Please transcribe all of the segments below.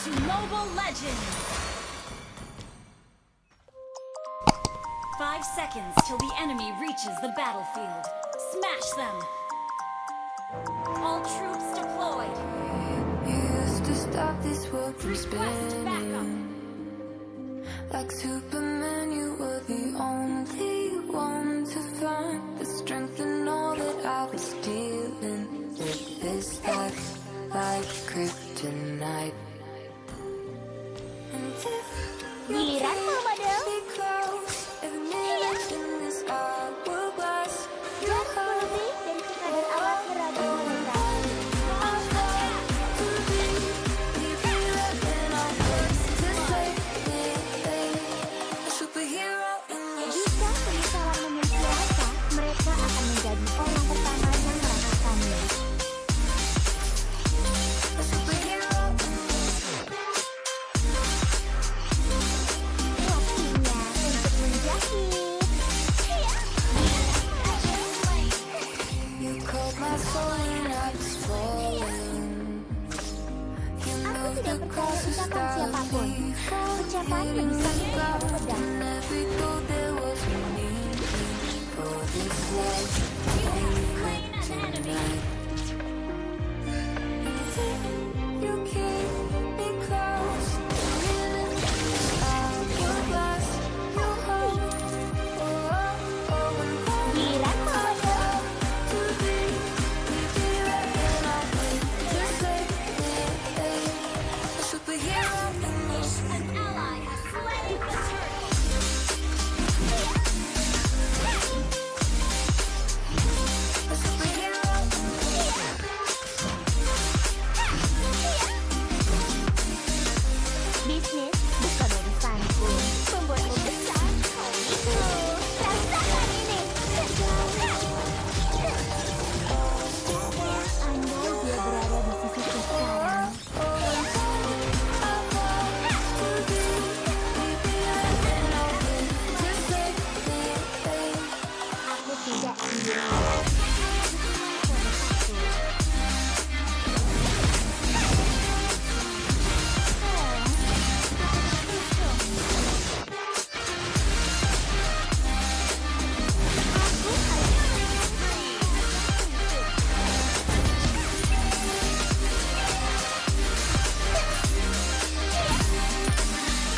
to Mobile Legends! 5 seconds till the enemy reaches the battlefield. Smash them! All troops deployed! You used to stop this world from Request backup! spinning. Like Superman, you were the only one to find the strength in all that I was dealing with. This life like kryptonite. And if you Giliranmu, model. be close, every minute in this hourglass, your Jelas heart lebih dari sekadar alat peraga mereka. I'll fall to be and I'll work to save a superhero in your Jika penyesalan memiliki rasa, mereka akan menjadi orang pertama yang merasakannya. a superhero in Waktunya untuk menjahit. you called my soul and I was falling. You Aku moved tidak across percaya the ucapan siapapun. Ucapan yang bisa membuat pedang. and every goal there was a meaning for this life. You have slain an enemy! You keep me close, hourglass, you hold. Giliranmu, model. To be and I'll wait to save a superhero in your An ally has slain the turtle! a superhero. Bisnis bukan urusanku. Membuatmu besar. Itu. Rasakan ini. Andai dia berada di sisiku sekarang. Aku tidak sendiri.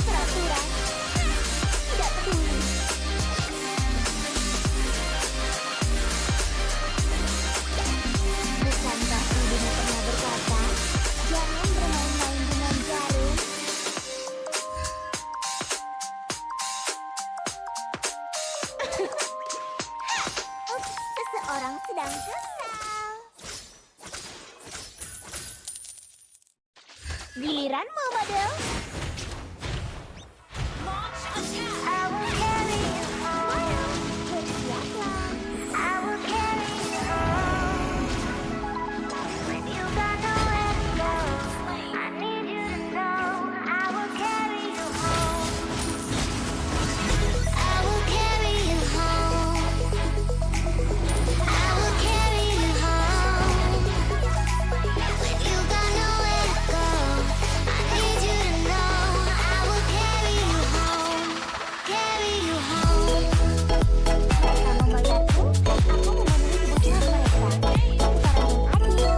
Peraturan. Tidak peduli. Bukankah ibumu pernah berkata, jangan bermain-main dengan jarum? Ups, seseorang sedang kesal. Giliranmu, model. Launch attack! I will carry you home. Bersiaplah. I will carry you home. When you got nowhere to go, I need you to know I will carry you home. I will carry you home. I will carry you home. When you got nowhere to go, I need you to know I will carry you home. Carry you home. Mereka membayarku, aku memenuhi kebutuhan mereka. Tukaran yang adil.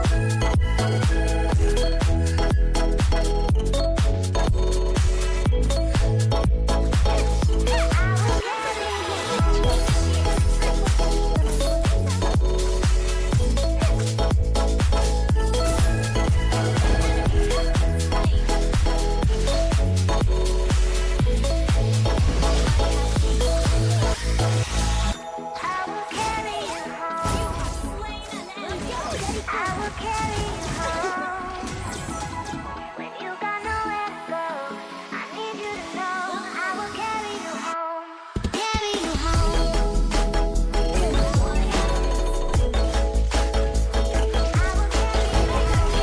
I will carry you home. I will carry you home. When you got nowhere to go, I need you to know I will carry you home. Carry you home. I will carry you home.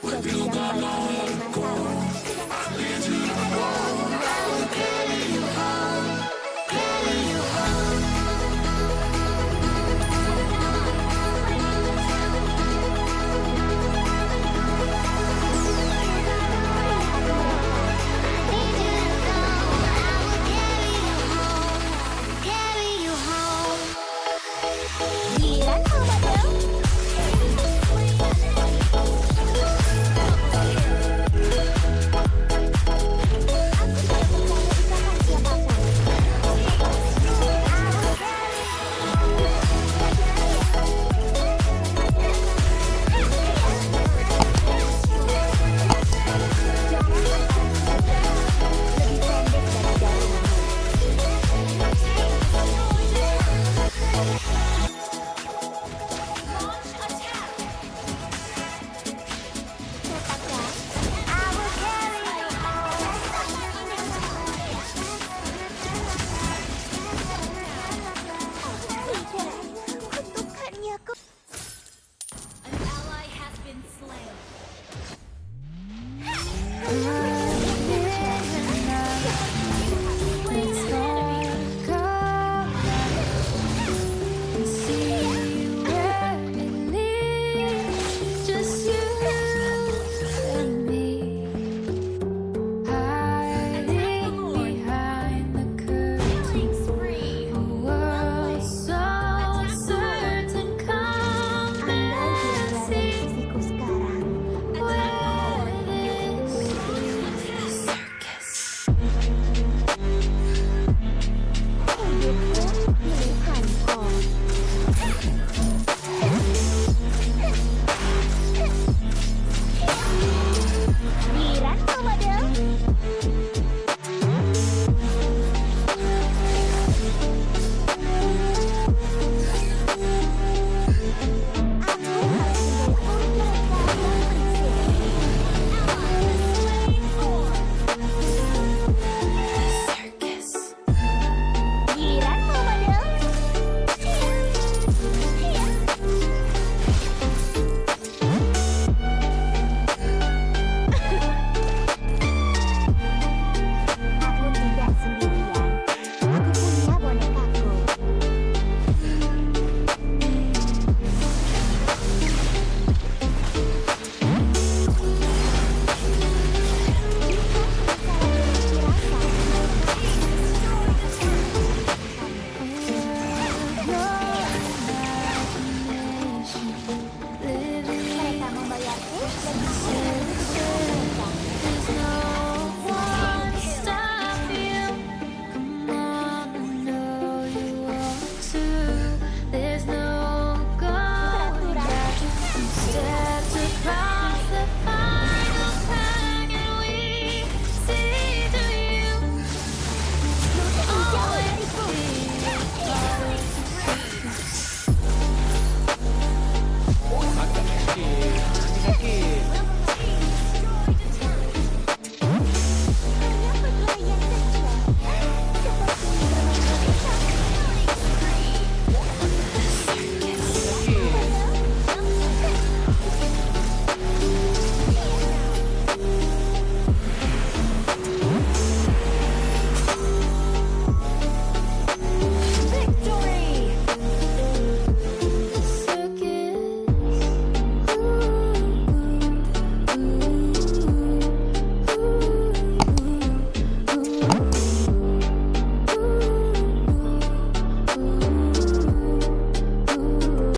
sudah siap bagi